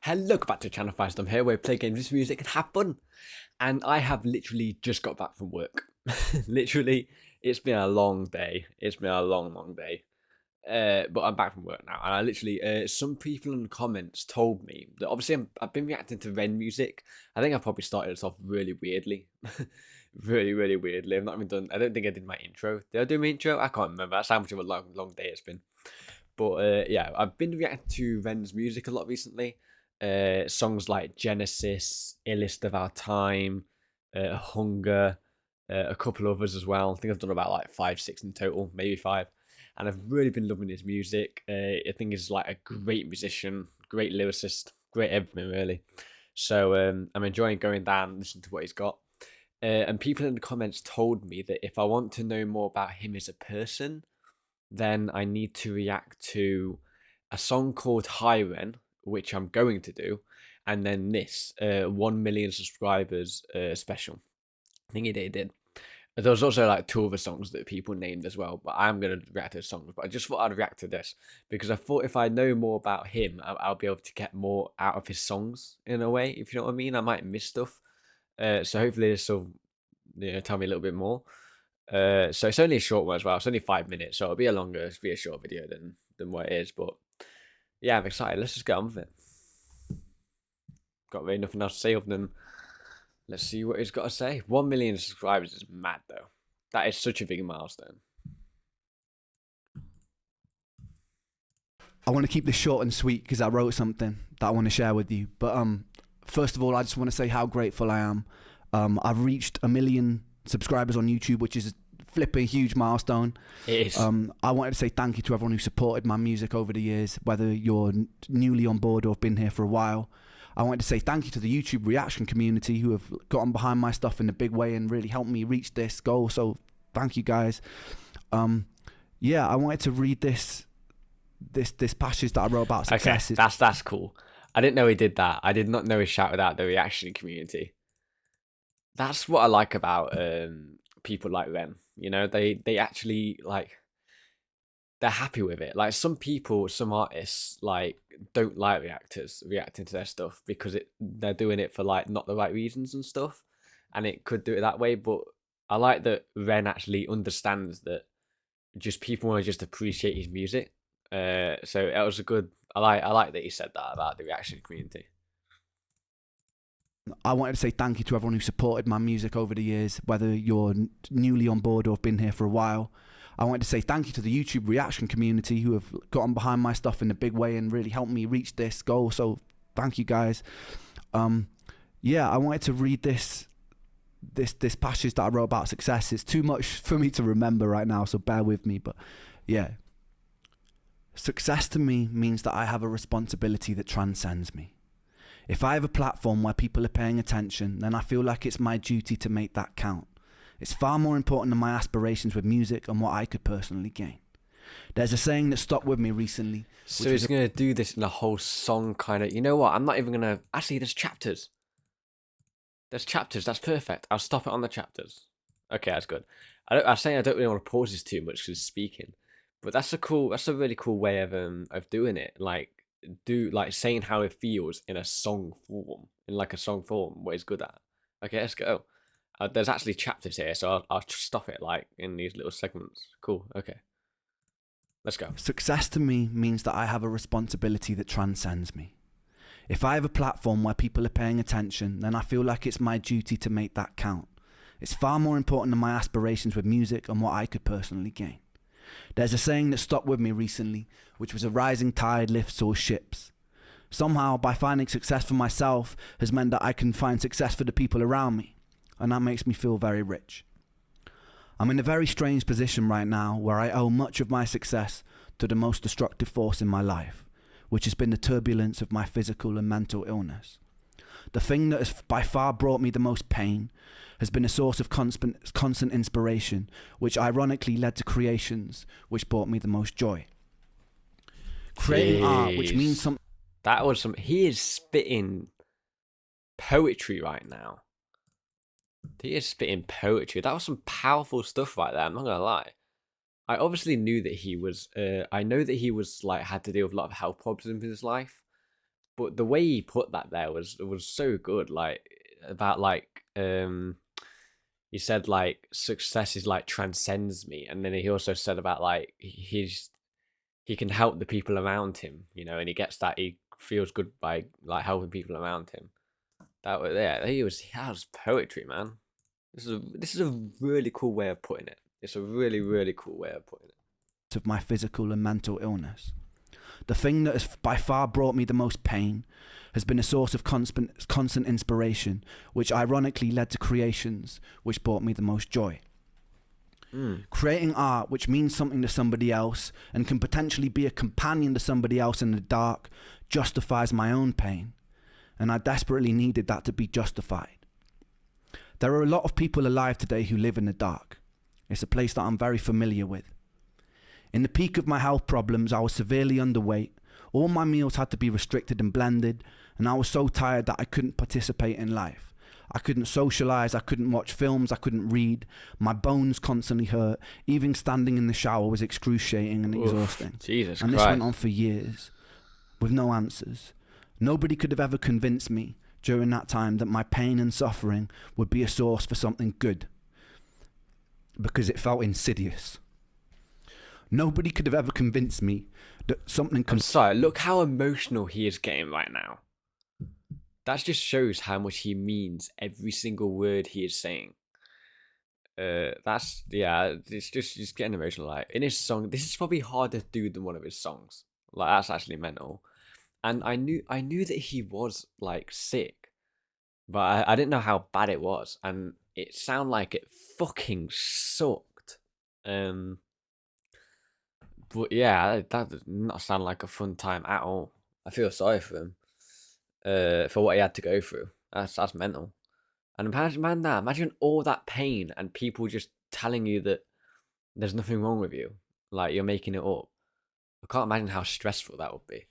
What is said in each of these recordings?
Hello, back to Channel 5 Stom here, where we play games, listen to music, and have fun. And I have literally just got back from work. Literally, it's been a long day. It's been a long day. But I'm back from work now, and I literally, some people in the comments told me that obviously I've been reacting to Ren music. I think I probably started this off really weirdly. Really weirdly. I've not even done, I don't think I did my intro. Did I do my intro? I can't remember. That's how much of a long day it's been. But yeah, I've been reacting to Ren's music a lot recently. Songs like Genesis, Illest of Our Time, Hunger, a couple others as well. I think I've done about like 5, 6 in total, maybe 5. And I've really been loving his music. I think he's like a great musician, great lyricist, great everything really. So I'm enjoying going down and listening to what he's got. And people in the comments told me that if I want to know more about him as a person, then I need to react to a song called Hi Ren, which I'm going to do, and then this 1 million subscribers special. I think he did. There was also like 2 other songs that people named as well, but I'm going to react to songs. But I just thought I'd react to this because I thought if I know more about him, I'll be able to get more out of his songs in a way, if you know what I mean. I might miss stuff. So hopefully this will tell me a little bit more. So it's only a short one as well. It's only 5 minutes, so it'll be a short video than what it is. But yeah, I'm excited. Let's just get on with it. Got really nothing else to say other than let's see what he's got to say. 1 million subscribers is mad though. That is such a big milestone. I want to keep this short and sweet because I wrote something that I want to share with you. But first of all, I just want to say how grateful I am. I've reached 1 million subscribers on YouTube, which is a flipping huge milestone. It is. I wanted to say thank you to everyone who supported my music over the years, whether you're newly on board or have been here for a while. I wanted to say thank you to the YouTube reaction community who have gotten behind my stuff in a big way and really helped me reach this goal. So thank you guys. Yeah, I wanted to read this passage that I wrote about success. Okay, that's cool. I didn't know he did that. I did not know he shouted out the reaction community. That's what I like about people like Ren. You know, they actually like they're happy with it. Like some people, some artists like don't like reacting to their stuff because they're doing it for like not the right reasons and stuff, and it could do it that way. But I like that Ren actually understands that just people want to just appreciate his music. So it was a good. I like that he said that about the reaction community. I wanted to say thank you to everyone who supported my music over the years, whether you're newly on board or have been here for a while. I wanted to say thank you to the YouTube reaction community who have gotten behind my stuff in a big way and really helped me reach this goal. So thank you guys. Yeah, I wanted to read this passage that I wrote about success. It's too much for me to remember right now, so bear with me. But yeah, success to me means that I have a responsibility that transcends me. If I have a platform where people are paying attention, then I feel like it's my duty to make that count. It's far more important than my aspirations with music and what I could personally gain. There's a saying that stuck with me recently. So he's going to do this in a whole song kind of... You know what? I'm not even going to... Actually, there's chapters. There's chapters. That's perfect. I'll stop it on the chapters. Okay, that's good. I'm saying I don't really want to pause this too much because it's speaking. But that's a really cool way of doing it. Like saying how it feels in a song form, what he's good at. Okay, let's go. There's actually chapters here, so I'll stop it like in these little segments. Cool. Okay, let's go. Success to me means that I have a responsibility that transcends me. If I have a platform where people are paying attention, then I feel like it's my duty to make that count. It's far more important than my aspirations with music and what I could personally gain. There's a saying that stuck with me recently, which was a rising tide lifts all ships. Somehow, by finding success for myself has meant that I can find success for the people around me, and that makes me feel very rich. I'm in a very strange position right now where I owe much of my success to the most destructive force in my life, which has been the turbulence of my physical and mental illness. The thing that has by far brought me the most pain has been a source of constant inspiration, which ironically led to creations which brought me the most joy. Creating art, which means something... That was some... He is spitting poetry right now. He is spitting poetry. That was some powerful stuff right there, I'm not gonna lie. I obviously knew that he was... I know that he was, like, had to deal with a lot of health problems in his life. but the way he put that there was so good. Like about like he said like success is like transcends me, and then he also said about like he can help the people around him, and he gets that he feels good by like helping people around him. That was yeah, that was poetry, man. This is a really cool way of putting it. It's a really really cool way of putting it. Of my physical and mental illness. The thing that has by far brought me the most pain has been a source of constant inspiration, which ironically led to creations which brought me the most joy. Creating art which means something to somebody else and can potentially be a companion to somebody else in the dark justifies my own pain, and I desperately needed that to be justified. There are a lot of people alive today who live in the dark. It's a place that I'm very familiar with. In the peak of my health problems, I was severely underweight. All my meals had to be restricted and blended, and I was so tired that I couldn't participate in life. I couldn't socialize, I couldn't watch films, I couldn't read. My bones constantly hurt. Even standing in the shower was excruciating and exhausting. Jesus and Christ. This went on for years, with no answers. Nobody could have ever convinced me during that time that my pain and suffering would be a source for something good, because it felt insidious. Nobody could have ever convinced me that something... I'm sorry, look how emotional he is getting right now. That just shows how much he means every single word he is saying. It's just getting emotional. Like in his song, this is probably harder to do than one of his songs. Like that's actually mental. And I knew that he was like sick, but I didn't know how bad it was, and it sounded like it fucking sucked. But yeah, that does not sound like a fun time at all. I feel sorry for him, for what he had to go through. That's mental. And imagine all that pain and people just telling you that there's nothing wrong with you, like you're making it up. I can't imagine how stressful that would be.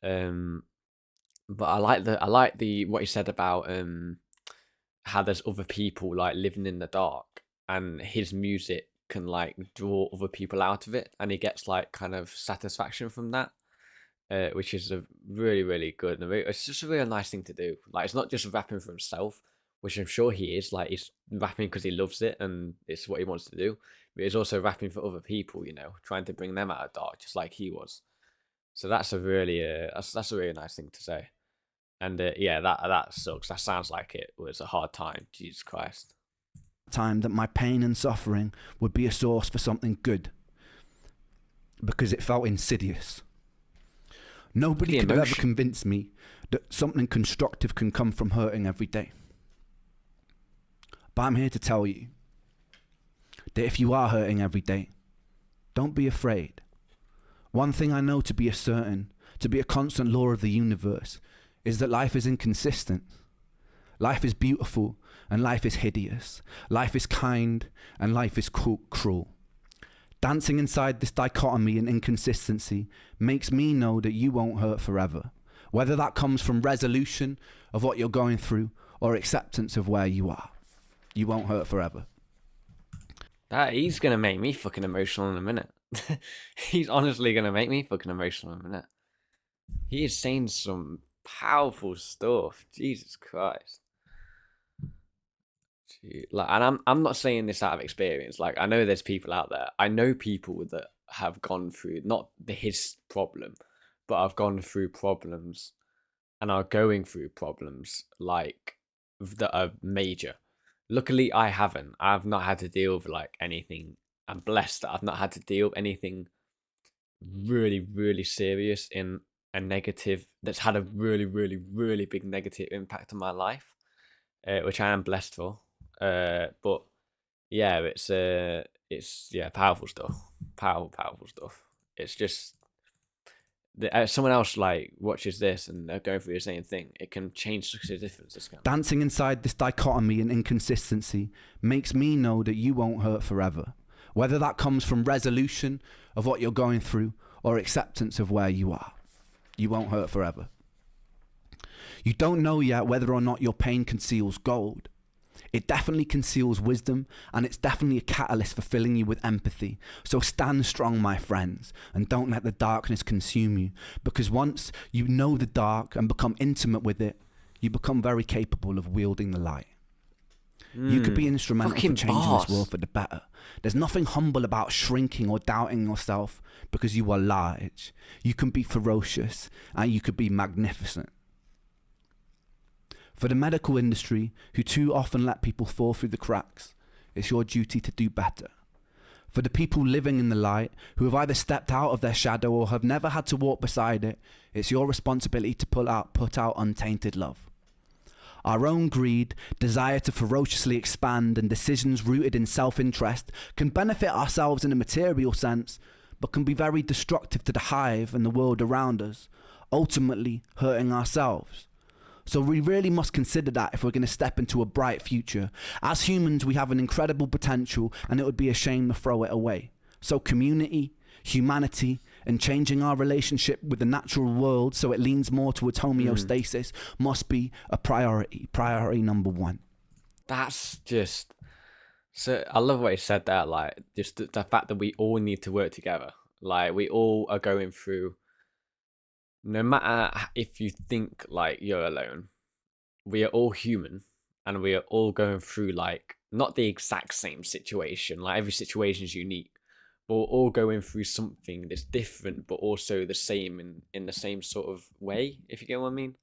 But I like the what he said about how there's other people like living in the dark, and his music can like draw other people out of it, and he gets like kind of satisfaction from that, which is a really really good. It's just a really nice thing to do. Like it's not just rapping for himself, which I'm sure he is. Like he's rapping because he loves it and it's what he wants to do. But he's also rapping for other people, trying to bring them out of dark, just like he was. So that's a really that's a really nice thing to say. And yeah, that sucks. That sounds like it was a hard time. Jesus Christ. Time that my pain and suffering would be a source for something good, because it felt insidious. Nobody could have ever convinced me that something constructive can come from hurting every day. But I'm here to tell you that if you are hurting every day, don't be afraid. One thing I know to be a constant law of the universe, is that life is inconsistent. Life is beautiful and life is hideous. Life is kind and life is cruel. Dancing inside this dichotomy and inconsistency makes me know that you won't hurt forever, whether that comes from resolution of what you're going through or acceptance of where you are. You won't hurt forever. He's gonna make me fucking emotional in a minute. He's honestly gonna make me fucking emotional in a minute. He is saying some powerful stuff. Jesus Christ. And I'm not saying this out of experience. Like I know there's people out there. I know people that have gone through not his problem, but I've gone through problems and are going through problems like that are major. Luckily, I haven't. I've not had to deal with like anything. I'm blessed that I've not had to deal with anything really, really serious in a negative that's had a really, really, really big negative impact on my life, which I am blessed for. But yeah, it's powerful stuff, powerful stuff. It's just someone else like watches this and they're going through the same thing. It can change such a difference. Dancing inside this dichotomy and inconsistency makes me know that you won't hurt forever, whether that comes from resolution of what you're going through or acceptance of where you are. You won't hurt forever. You don't know yet whether or not your pain conceals gold. It definitely conceals wisdom, and it's definitely a catalyst for filling you with empathy. So stand strong, my friends, and don't let the darkness consume you, because once you know the dark and become intimate with it, you become very capable of wielding the light. You could be instrumental for Fucking changing this boss. world for the better. There's nothing humble about shrinking or doubting yourself because you are large. You can be ferocious and you could be magnificent. For the medical industry, who too often let people fall through the cracks, it's your duty to do better. For the people living in the light, who have either stepped out of their shadow or have never had to walk beside it, it's your responsibility to put out untainted love. Our own greed, desire to ferociously expand, and decisions rooted in self-interest can benefit ourselves in a material sense, but can be very destructive to the hive and the world around us, ultimately hurting ourselves. So we really must consider that if we're going to step into a bright future. As humans, we have an incredible potential, and it would be a shame to throw it away. So community, humanity, and changing our relationship with the natural world so it leans more towards homeostasis must be a priority number one. That's just so. I love what he said there. Like, just the fact that we all need to work together. Like, we all are going through. No matter if you think like you're alone, we are all human, and we are all going through like not the exact same situation. Like every situation is unique, but we're all going through something that's different, but also the same in the same sort of way. If you get what I mean,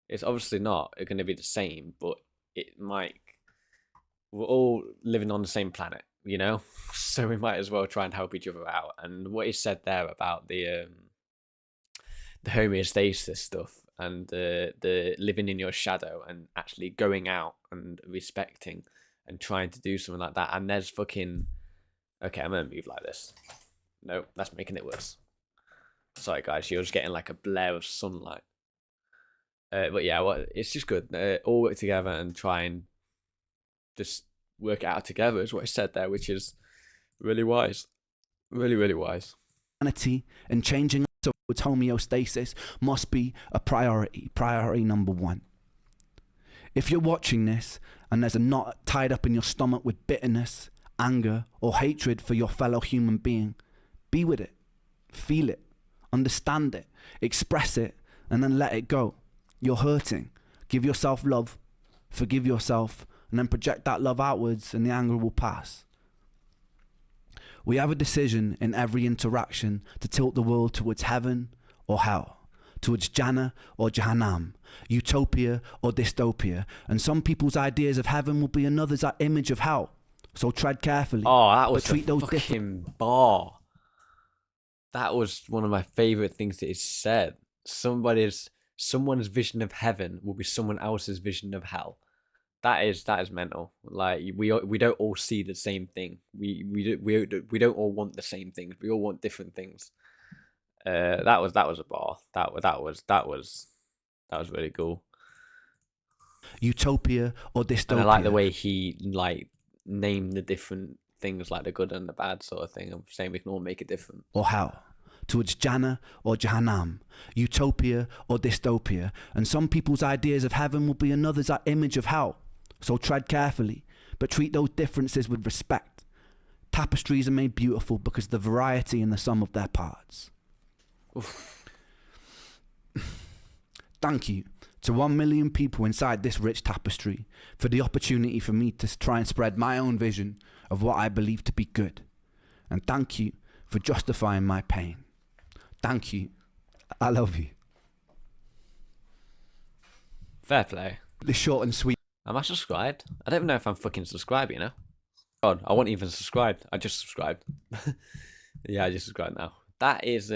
it's obviously not going to be the same, but it might. We're all living on the same planet, you know, so we might as well try and help each other out. And what he said there about the homeostasis stuff and the living in your shadow and actually going out and respecting and trying to do something like that. And there's fucking okay, I'm gonna move like this. No, that's making it worse. Sorry guys, you're just getting like a blare of sunlight. But yeah, it's just good. All work together and try and just work it out together is what I said there, which is really wise. Really, really wise. Humanity and changing towards homeostasis must be a priority number one. If you're watching this and there's a knot tied up in your stomach with bitterness, anger, or hatred for your fellow human being, be with it, feel it, understand it, express it, and then let it go. You're hurting. Give yourself love, forgive yourself, and then project that love outwards and the anger will pass. We have a decision in every interaction to tilt the world towards heaven or hell, towards Jannah or Jahannam, utopia or dystopia, and some people's ideas of heaven will be another's image of hell. So tread carefully. Oh, that was treat those fucking bar. That was one of my favorite things that he said. Someone's vision of heaven will be someone else's vision of hell. That is mental. Like we don't all see the same thing. We don't all want the same things. We all want different things. That was a bar. That was really cool. Utopia or dystopia. And I like the way he like named the different things, like the good and the bad sort of thing. I'm saying we can all make it different. Or hell, towards Jannah or Jahannam, utopia or dystopia, and some people's ideas of heaven will be another's image of hell. So tread carefully, but treat those differences with respect. Tapestries are made beautiful because of the variety in the sum of their parts. Thank you to 1 million people inside this rich tapestry for the opportunity for me to try and spread my own vision of what I believe to be good. And thank you for justifying my pain. Thank you. I love you. Fair play. The short and sweet. Am I subscribed? I don't even know if I'm fucking subscribed, you know? God, I wasn't even subscribed. I just subscribed. Yeah, I just subscribed now. That is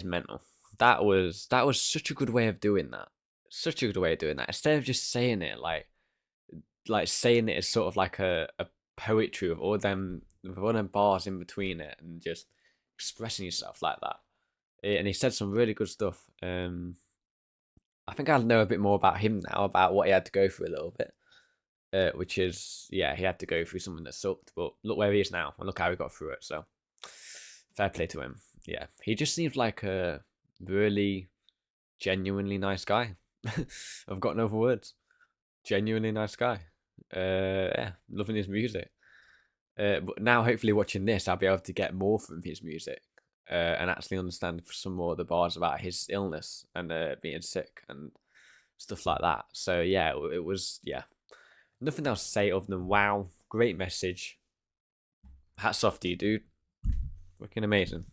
mental. That was such a good way of doing that. Such a good way of doing that. Instead of just saying it like saying it as sort of like a poetry with all them bars in between it and just expressing yourself like that. And he said some really good stuff. I think I know a bit more about him now, about what he had to go through a little bit. Which is, yeah, he had to go through something that sucked, but look where he is now, and look how he got through it, so fair play to him. Yeah, he just seems like a really genuinely nice guy. I've got no other words. genuinely nice guy. Yeah, loving his music. But now, hopefully, watching this, I'll be able to get more from his music and actually understand some more of the bars about his illness and being sick and stuff like that. So yeah, it was nothing else to say other than wow, great message. Hats off to you, dude. Fucking amazing.